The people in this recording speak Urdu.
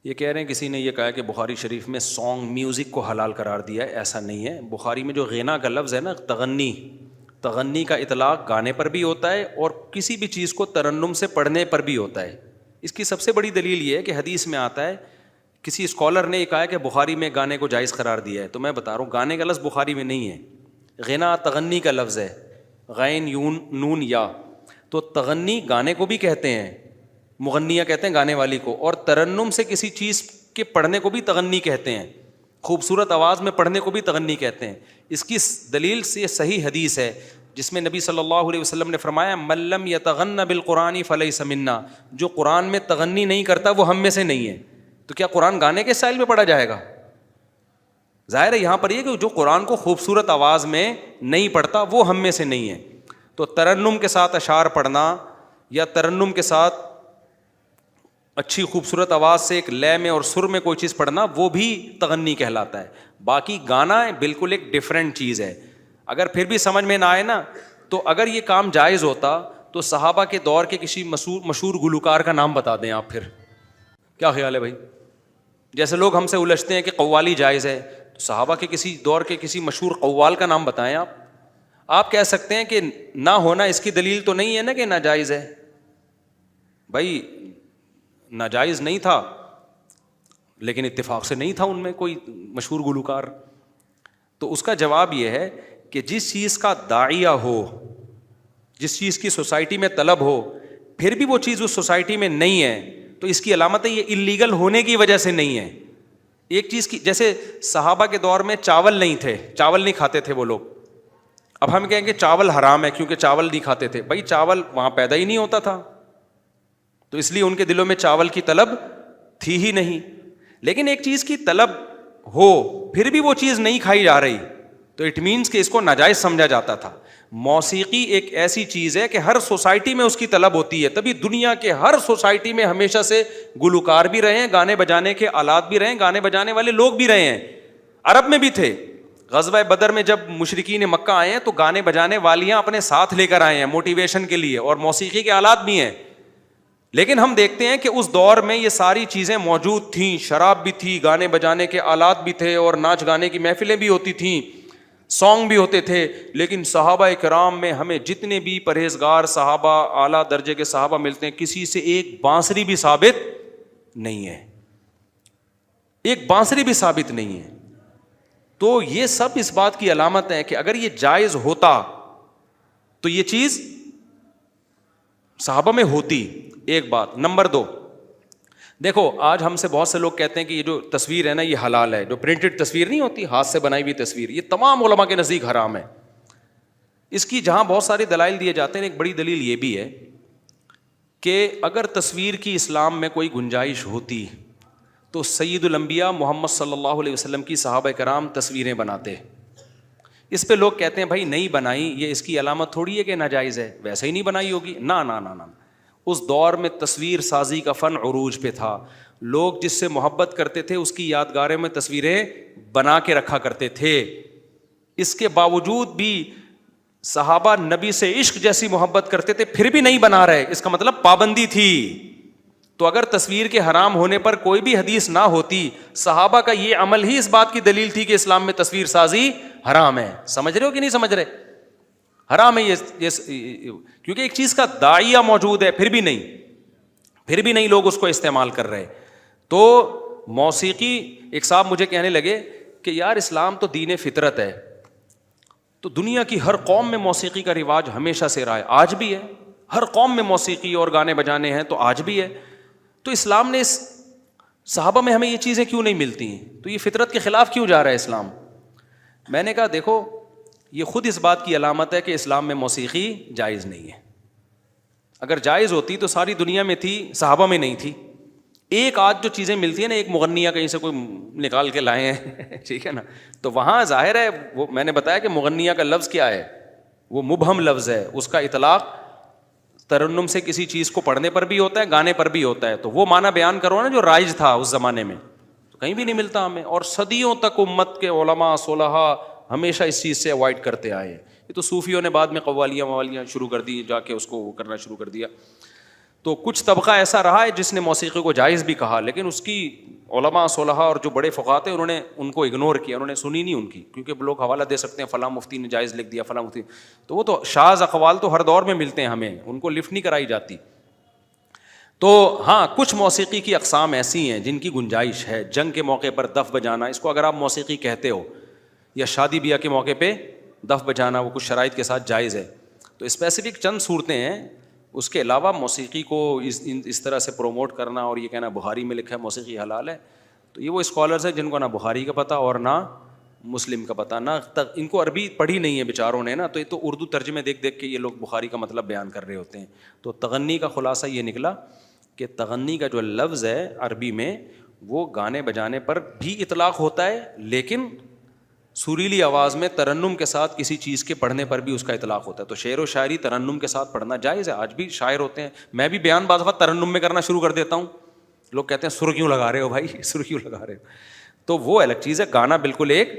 یہ کہہ رہے ہیں کسی نے یہ کہا کہ بخاری شریف میں سانگ میوزک کو حلال قرار دیا ہے. ایسا نہیں ہے. بخاری میں جو غنا کا لفظ ہے نا، تغنی کا اطلاق گانے پر بھی ہوتا ہے اور کسی بھی چیز کو ترنم سے پڑھنے پر بھی ہوتا ہے. اس کی سب سے بڑی دلیل یہ ہے کہ حدیث میں آتا ہے، کسی اسکالر نے یہ کہا ہے کہ بخاری میں گانے کو جائز قرار دیا ہے. تو میں بتا رہا ہوں گانے کا لفظ بخاری میں نہیں ہے. غنا تغنی کا لفظ ہے، غین یون نون یا. تو تغنی گانے کو بھی کہتے ہیں، مغنیہ کہتے ہیں گانے والی کو، اور ترنم سے کسی چیز کے پڑھنے کو بھی تغنی کہتے ہیں. خوبصورت آواز میں پڑھنے کو بھی تغنی کہتے ہیں. اس کی دلیل سے صحیح حدیث ہے جس میں نبی صلی اللہ علیہ وسلم نے فرمایا من لم یتغن بالقرآن فلیس منا، جو قرآن میں تغنی نہیں کرتا وہ ہم میں سے نہیں ہے. تو کیا قرآن گانے کے اسٹائل میں پڑھا جائے گا؟ ظاہر ہے یہاں پر یہ کہ جو قرآن کو خوبصورت آواز میں نہیں پڑھتا وہ ہم میں سے نہیں ہے. تو ترنم کے ساتھ اشعار پڑھنا یا ترنم کے ساتھ اچھی خوبصورت آواز سے ایک لے میں اور سر میں کوئی چیز پڑھنا وہ بھی تغنی کہلاتا ہے. باقی گانا بالکل ایک ڈفرینٹ چیز ہے. اگر پھر بھی سمجھ میں نہ آئے نا، تو اگر یہ کام جائز ہوتا تو صحابہ کے دور کے کسی مشہور گلوکار کا نام بتا دیں آپ. پھر کیا خیال ہے بھائی؟ جیسے لوگ ہم سے الجھتے ہیں کہ قوالی جائز ہے، تو صحابہ کے کسی دور کے کسی مشہور قوال کا نام بتائیں آپ. آپ کہہ سکتے ہیں کہ نہ ہونا اس کی دلیل تو نہیں ہے نا کہ ناجائز ہے. بھائی ناجائز نہیں تھا لیکن اتفاق سے نہیں تھا ان میں کوئی مشہور گلوکار. تو اس کا جواب یہ ہے کہ جس چیز کا داعیہ ہو، جس چیز کی سوسائٹی میں طلب ہو، پھر بھی وہ چیز اس سوسائٹی میں نہیں ہے، تو اس کی علامت ہے یہ اللیگل ہونے کی وجہ سے نہیں ہے. ایک چیز کی، جیسے صحابہ کے دور میں چاول نہیں تھے، چاول نہیں کھاتے تھے وہ لوگ. اب ہم کہیں گے چاول حرام ہے کیونکہ چاول نہیں کھاتے تھے. بھائی چاول وہاں پیدا ہی نہیں ہوتا تھا، تو اس لیے ان کے دلوں میں چاول کی طلب تھی ہی نہیں. لیکن ایک چیز کی طلب ہو پھر بھی وہ چیز نہیں کھائی جا رہی، تو اٹ مینس کہ اس کو ناجائز سمجھا جاتا تھا. موسیقی ایک ایسی چیز ہے کہ ہر سوسائٹی میں اس کی طلب ہوتی ہے، تبھی دنیا کے ہر سوسائٹی میں ہمیشہ سے گلوکار بھی رہے ہیں، گانے بجانے کے آلات بھی رہے ہیں، گانے بجانے والے لوگ بھی رہے ہیں. عرب میں بھی تھے. غزوہ بدر میں جب مشرکین مکہ آئے ہیں تو گانے بجانے والیاں اپنے ساتھ لے کر آئے ہیں موٹیویشن کے لیے، اور موسیقی کے آلات بھی ہیں. لیکن ہم دیکھتے ہیں کہ اس دور میں یہ ساری چیزیں موجود تھیں، شراب بھی تھی، گانے بجانے کے آلات بھی تھے، اور ناچ گانے کی محفلیں بھی ہوتی تھیں، سانگ بھی ہوتے تھے. لیکن صحابہ کرام میں ہمیں جتنے بھی پرہیزگار صحابہ، اعلیٰ درجے کے صحابہ ملتے ہیں، کسی سے ایک بانسری بھی ثابت نہیں ہے، ایک بانسری بھی ثابت نہیں ہے. تو یہ سب اس بات کی علامت ہے کہ اگر یہ جائز ہوتا تو یہ چیز صحابہ میں ہوتی. ایک بات. نمبر 2، دیکھو آج ہم سے بہت سے لوگ کہتے ہیں کہ یہ جو تصویر ہے نا یہ حلال ہے. جو پرنٹڈ تصویر نہیں ہوتی، ہاتھ سے بنائی ہوئی تصویر، یہ تمام علماء کے نزدیک حرام ہے. اس کی جہاں بہت سارے دلائل دیے جاتے ہیں، ایک بڑی دلیل یہ بھی ہے کہ اگر تصویر کی اسلام میں کوئی گنجائش ہوتی تو سید الانبیاء محمد صلی اللہ علیہ وسلم کی صحابہ کرام تصویریں بناتے. اس پہ لوگ کہتے ہیں بھائی نہیں بنائی، یہ اس کی علامت تھوڑی ہے کہ ناجائز ہے، ویسے ہی نہیں بنائی ہوگی. نہ نہ نہ نہ، اس دور میں تصویر سازی کا فن عروج پہ تھا. لوگ جس سے محبت کرتے تھے اس کی یادگاریں میں تصویریں بنا کے رکھا کرتے تھے. اس کے باوجود بھی صحابہ نبی سے عشق جیسی محبت کرتے تھے، پھر بھی نہیں بنا رہے. اس کا مطلب پابندی تھی. تو اگر تصویر کے حرام ہونے پر کوئی بھی حدیث نہ ہوتی، صحابہ کا یہ عمل ہی اس بات کی دلیل تھی کہ اسلام میں تصویر سازی حرام ہے. سمجھ رہے ہو کہ نہیں سمجھ رہے؟ حرام ہے یہ کیونکہ ایک چیز کا داعیہ موجود ہے، پھر بھی نہیں لوگ اس کو استعمال کر رہے. تو موسیقی، ایک صاحب مجھے کہنے لگے کہ یار اسلام تو دین فطرت ہے، تو دنیا کی ہر قوم میں موسیقی کا رواج ہمیشہ سے رہا ہے، آج بھی ہے. ہر قوم میں موسیقی اور گانے بجانے ہیں تو آج بھی ہے. تو اسلام نے صحابہ میں ہمیں یہ چیزیں کیوں نہیں ملتی ہیں؟ تو یہ فطرت کے خلاف کیوں جا رہا ہے اسلام؟ میں نے کہا دیکھو یہ خود اس بات کی علامت ہے کہ اسلام میں موسیقی جائز نہیں ہے. اگر جائز ہوتی تو ساری دنیا میں تھی، صحابہ میں نہیں تھی. ایک آدھ جو چیزیں ملتی ہیں نا، ایک مغنیہ کہیں سے کوئی نکال کے لائے ہیں ٹھیک ہے نا، تو وہاں ظاہر ہے وہ میں نے بتایا کہ مغنیہ کا لفظ کیا ہے، وہ مبہم لفظ ہے. اس کا اطلاق ترنم سے کسی چیز کو پڑھنے پر بھی ہوتا ہے، گانے پر بھی ہوتا ہے. تو وہ معنی بیان کرو نا جو رائج تھا اس زمانے میں، تو کہیں بھی نہیں ملتا ہمیں. اور صدیوں تک امت کے علماء صلحاء ہمیشہ اس چیز سے اوائڈ کرتے آئے ہیں. یہ تو صوفیوں نے بعد میں قوالیاں شروع کر دی، جا کے اس کو کرنا شروع کر دیا. تو کچھ طبقہ ایسا رہا ہے جس نے موسیقی کو جائز بھی کہا، لیکن اس کی علماء صلحاء اور جو بڑے فقہاء تھے انہوں نے ان کو اگنور کیا, انہوں نے سنی نہیں ان کی, کیونکہ لوگ حوالہ دے سکتے ہیں فلاں مفتی نے جائز لکھ دیا, فلاں مفتی, تو وہ تو شاذ اقوال تو ہر دور میں ملتے ہیں ہمیں, ان کو لفٹ نہیں کرائی جاتی. تو ہاں کچھ موسیقی کی اقسام ایسی ہیں جن کی گنجائش ہے. جنگ کے موقع پر دف بجانا, اس کو اگر آپ موسیقی کہتے ہو, یا شادی بیاہ کے موقع پہ دف بجانا, وہ کچھ شرائط کے ساتھ جائز ہے. تو اسپیسیفک چند صورتیں ہیں. اس کے علاوہ موسیقی کو اس طرح سے پروموٹ کرنا اور یہ کہنا بخاری میں لکھا ہے موسیقی حلال ہے, تو یہ وہ اسکالرز ہیں جن کو نہ بخاری کا پتہ اور نہ مسلم کا پتہ, نہ ان کو عربی پڑھی نہیں ہے بیچاروں نے نا, تو یہ تو اردو ترجمے دیکھ دیکھ کے یہ لوگ بخاری کا مطلب بیان کر رہے ہوتے ہیں. تو تغنی کا خلاصہ یہ نکلا کہ تغنی کا جو لفظ ہے عربی میں وہ گانے بجانے پر بھی اطلاق ہوتا ہے, لیکن سریلی آواز میں ترنم کے ساتھ کسی چیز کے پڑھنے پر بھی اس کا اطلاق ہوتا ہے. تو شعر و شاعری ترنم کے ساتھ پڑھنا جائز ہے. آج بھی شاعر ہوتے ہیں, میں بھی بیان بعض وقت ترنم میں کرنا شروع کر دیتا ہوں, لوگ کہتے ہیں سر کیوں لگا رہے ہو بھائی, سر کیوں لگا رہے ہو, تو وہ الگ چیز ہے. گانا بالکل ایک